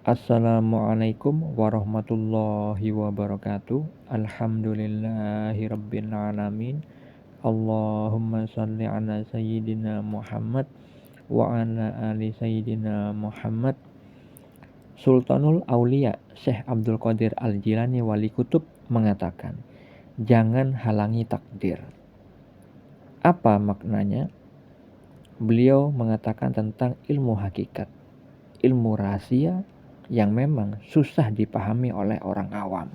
Assalamualaikum warahmatullahi wabarakatuh. Alhamdulillahirabbil alamin. Allahumma shalli ala sayyidina Muhammad wa ala ali sayyidina Muhammad. Sultanul Aulia Syekh Abdul Qadir Al-Jilani Wali Kutub mengatakan, jangan halangi takdir. Apa maknanya? Beliau mengatakan tentang ilmu hakikat, ilmu rahasia yang memang susah dipahami oleh orang awam.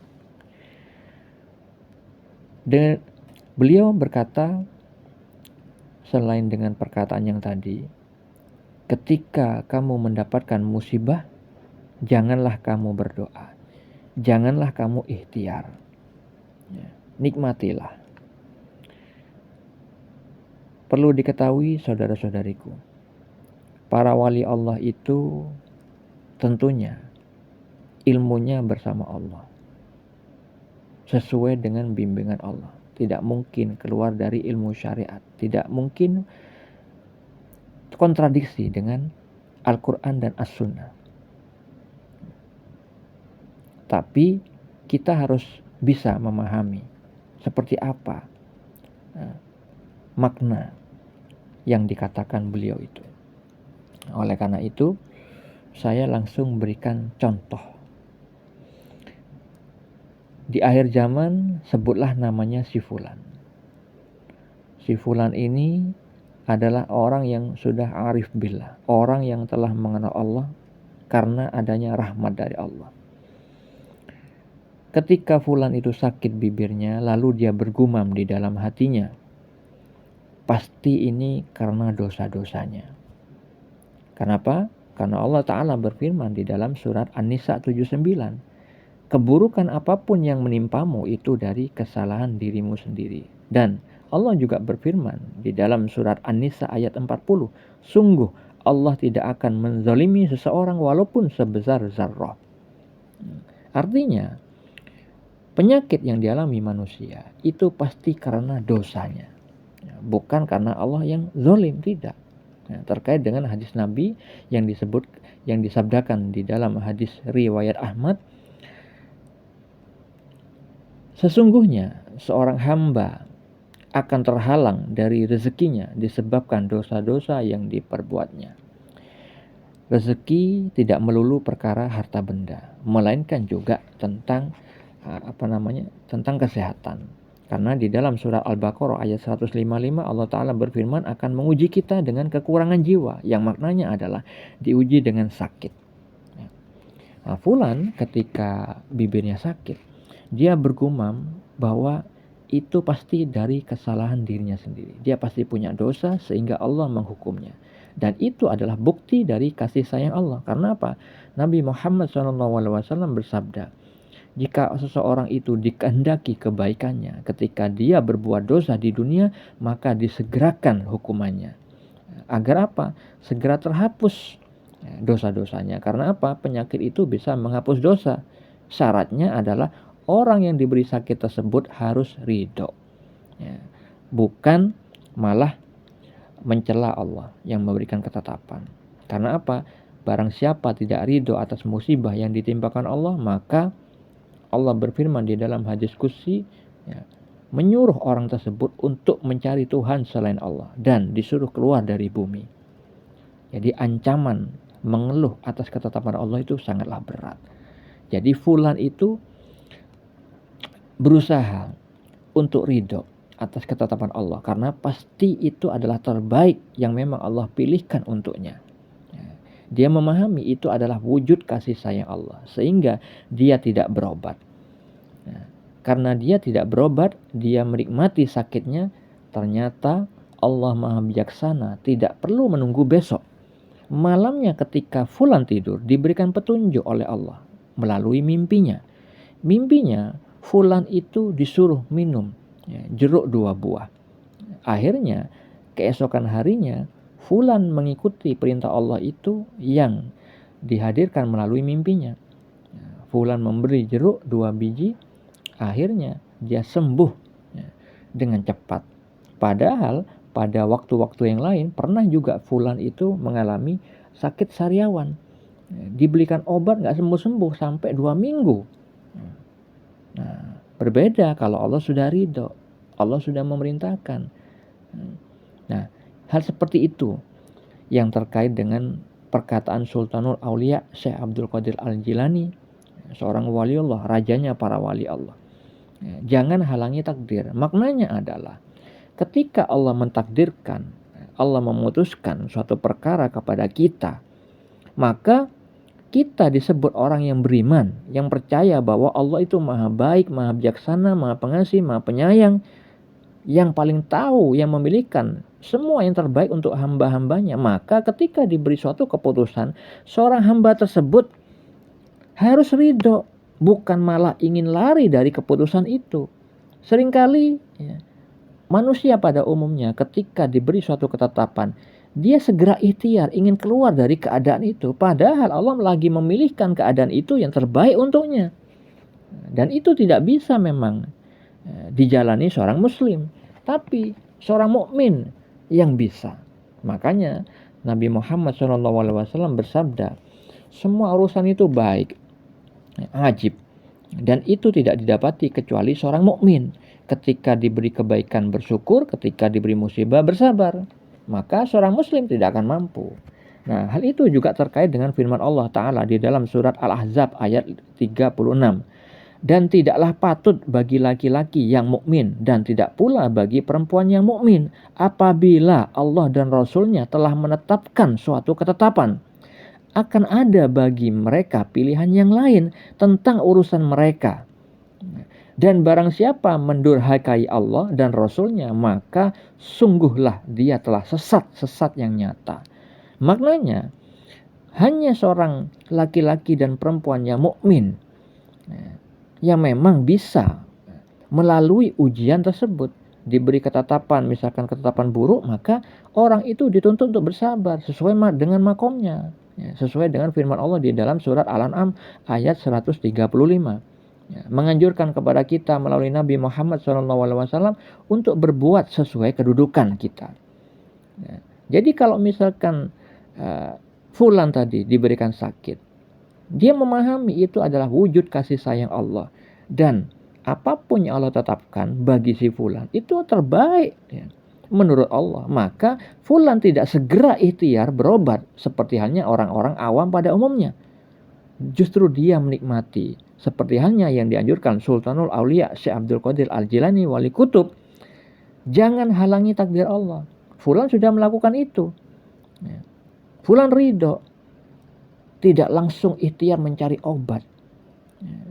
Beliau berkata, selain dengan perkataan yang tadi, ketika kamu mendapatkan musibah, janganlah kamu berdoa, janganlah kamu ikhtiar, nikmatilah. Perlu diketahui saudara-saudariku, para wali Allah itu tentunya ilmunya bersama Allah, sesuai dengan bimbingan Allah. Tidak mungkin keluar dari ilmu syariat, tidak mungkin kontradiksi dengan Al-Quran dan As-Sunnah. Tapi kita harus bisa memahami seperti apa makna yang dikatakan beliau itu. Oleh karena itu, saya langsung berikan contoh. Di akhir zaman, sebutlah namanya si Fulan. Si Fulan ini adalah orang yang sudah arif billah, orang yang telah mengenal Allah karena adanya rahmat dari Allah. Ketika Fulan itu sakit bibirnya, lalu dia bergumam di dalam hatinya, pasti ini karena dosa-dosanya. Kenapa? Karena Allah Ta'ala berfirman di dalam surat An-Nisa 79, keburukan apapun yang menimpamu itu dari kesalahan dirimu sendiri. Dan Allah juga berfirman di dalam surat An-Nisa ayat 40, sungguh Allah tidak akan menzalimi seseorang walaupun sebesar zarrah. Artinya, penyakit yang dialami manusia itu pasti karena dosanya, bukan karena Allah yang zalim, tidak. Terkait dengan hadis Nabi yang disabdakan di dalam hadis riwayat Ahmad, sesungguhnya seorang hamba akan terhalang dari rezekinya disebabkan dosa-dosa yang diperbuatnya. Rezeki tidak melulu perkara harta benda, melainkan juga tentang tentang kesehatan. Karena di dalam surat Al-Baqarah ayat 155 Allah Ta'ala berfirman akan menguji kita dengan kekurangan jiwa, yang maknanya adalah diuji dengan sakit. Nah, Fulan ketika bibirnya sakit, dia bergumam bahwa itu pasti dari kesalahan dirinya sendiri. Dia pasti punya dosa sehingga Allah menghukumnya. Dan itu adalah bukti dari kasih sayang Allah. Karena apa? Nabi Muhammad SAW bersabda, jika seseorang itu dikehendaki kebaikannya ketika dia berbuat dosa di dunia, maka disegerakan hukumannya. Agar apa? Segera terhapus dosa-dosanya. Karena apa? Penyakit itu bisa menghapus dosa. Syaratnya adalah orang yang diberi sakit tersebut harus ridho. Bukan malah mencela Allah yang memberikan ketetapan. Karena apa? Barang siapa tidak ridho atas musibah yang ditimpakan Allah, maka Allah berfirman di dalam hadis qudsi, menyuruh orang tersebut untuk mencari Tuhan selain Allah dan disuruh keluar dari bumi. Jadi ancaman mengeluh atas ketetapan Allah itu sangatlah berat. Jadi Fulan itu berusaha untuk ridho atas ketetapan Allah karena pasti itu adalah terbaik yang memang Allah pilihkan untuknya. Dia memahami itu adalah wujud kasih sayang Allah sehingga dia tidak berobat. Karena dia tidak berobat, dia menikmati sakitnya. Ternyata Allah Maha Bijaksana, tidak perlu menunggu besok. Malamnya ketika Fulan tidur, diberikan petunjuk oleh Allah melalui mimpinya. Mimpinya Fulan itu disuruh minum jeruk 2 buah. Akhirnya keesokan harinya Fulan mengikuti perintah Allah itu yang dihadirkan melalui mimpinya. Fulan memberi jeruk 2 biji, akhirnya dia sembuh dengan cepat. Padahal pada waktu-waktu yang lain pernah juga Fulan itu mengalami sakit sariawan. dibelikan obat nggak sembuh-sembuh sampai 2 minggu. Nah, berbeda kalau Allah sudah ridho, Allah sudah memerintahkan. Nah, hal seperti itu yang terkait dengan perkataan Sultanul Aulia Syekh Abdul Qadir Al-Jilani, seorang waliullah, rajanya para wali Allah. Jangan halangi takdir. Maknanya adalah ketika Allah mentakdirkan, Allah memutuskan suatu perkara kepada kita, maka kita disebut orang yang beriman, yang percaya bahwa Allah itu maha baik, maha bijaksana, maha pengasih, maha penyayang, yang paling tahu, yang memiliki semua yang terbaik untuk hamba-hambanya. Maka ketika diberi suatu keputusan, seorang hamba tersebut harus ridho, bukan malah ingin lari dari keputusan itu. Seringkali manusia pada umumnya ketika diberi suatu ketetapan, dia segera ikhtiar ingin keluar dari keadaan itu, padahal Allah lagi memilihkan keadaan itu yang terbaik untuknya. Dan itu tidak bisa memang dijalani seorang muslim, tapi seorang mukmin yang bisa. Makanya Nabi Muhammad SAW bersabda, semua urusan itu baik, ajib, dan itu tidak didapati kecuali seorang mukmin. Ketika diberi kebaikan bersyukur, ketika diberi musibah bersabar. Maka seorang muslim tidak akan mampu. Nah, hal itu juga terkait dengan firman Allah Ta'ala di dalam surat Al-Ahzab ayat 36. Dan tidaklah patut bagi laki-laki yang mukmin dan tidak pula bagi perempuan yang mukmin apabila Allah dan Rasul-Nya telah menetapkan suatu ketetapan, akan ada bagi mereka pilihan yang lain tentang urusan mereka. Dan barang siapa mendurhakai Allah dan Rasul-Nya, maka sungguhlah dia telah sesat yang nyata. Maknanya, hanya seorang laki-laki dan perempuan yang mukmin yang memang bisa melalui ujian tersebut, diberi ketetapan, misalkan ketetapan buruk, maka orang itu dituntut untuk bersabar sesuai dengan makomnya, sesuai dengan firman Allah di dalam surat Al-An'am ayat 135. Menganjurkan kepada kita melalui Nabi Muhammad SAW untuk berbuat sesuai kedudukan kita. Jadi kalau misalkan fulan tadi diberikan sakit, dia memahami itu adalah wujud kasih sayang Allah, dan apapun yang Allah tetapkan bagi si fulan itu terbaik menurut Allah, maka fulan tidak segera ikhtiar berobat seperti halnya orang-orang awam pada umumnya. Justru dia menikmati, seperti halnya yang dianjurkan Sultanul Aulia Syekh Abdul Qadir Al-Jilani Wali Kutub. Jangan halangi takdir Allah. Fulan sudah melakukan itu, fulan ridho, tidak langsung ikhtiar mencari obat.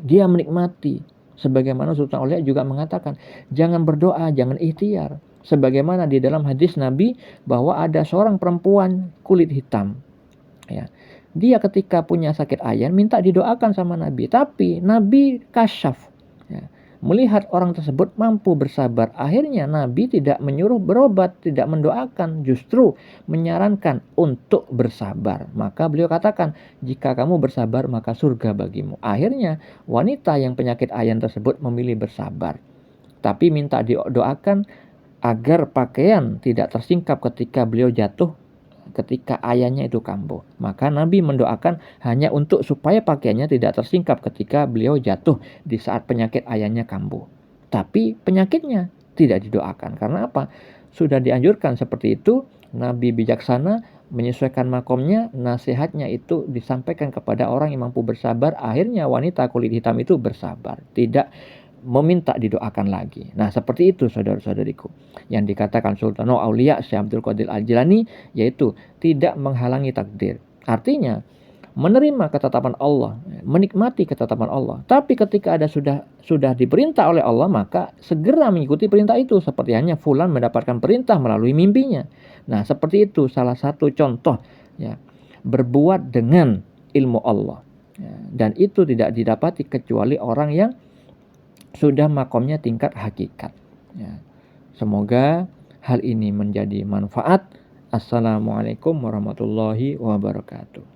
Dia menikmati. Sebagaimana Sultan Aulia juga mengatakan, jangan berdoa, jangan ikhtiar. Sebagaimana di dalam hadis Nabi bahwa ada seorang perempuan kulit hitam, dia ketika punya sakit ayan minta didoakan sama Nabi, tapi Nabi kasyaf, melihat orang tersebut mampu bersabar. Akhirnya Nabi tidak menyuruh berobat, tidak mendoakan, justru menyarankan untuk bersabar. Maka beliau katakan, jika kamu bersabar maka surga bagimu. Akhirnya wanita yang penyakit ayan tersebut memilih bersabar, tapi minta didoakan agar pakaian tidak tersingkap ketika beliau jatuh, ketika ayannya itu kambuh. Maka Nabi mendoakan hanya untuk supaya pakaiannya tidak tersingkap ketika beliau jatuh di saat penyakit ayannya kambuh. Tapi penyakitnya tidak didoakan. Karena apa? Sudah dianjurkan seperti itu. Nabi bijaksana menyesuaikan makomnya, nasihatnya itu disampaikan kepada orang yang mampu bersabar. Akhirnya wanita kulit hitam itu bersabar, tidak meminta didoakan lagi. Nah, seperti itu saudara-saudariku yang dikatakan Sultanul Aulia Syekh Abdul Qadir Al-Jilani, yaitu tidak menghalangi takdir. Artinya menerima ketetapan Allah, menikmati ketetapan Allah. Tapi ketika ada sudah diperintah oleh Allah, maka segera mengikuti perintah itu, seperti hanya fulan mendapatkan perintah melalui mimpinya. Nah, seperti itu salah satu contoh berbuat dengan ilmu Allah. Dan itu tidak didapati kecuali orang yang sudah makomnya tingkat hakikat. Semoga hal ini menjadi manfaat. Assalamualaikum warahmatullahi wabarakatuh.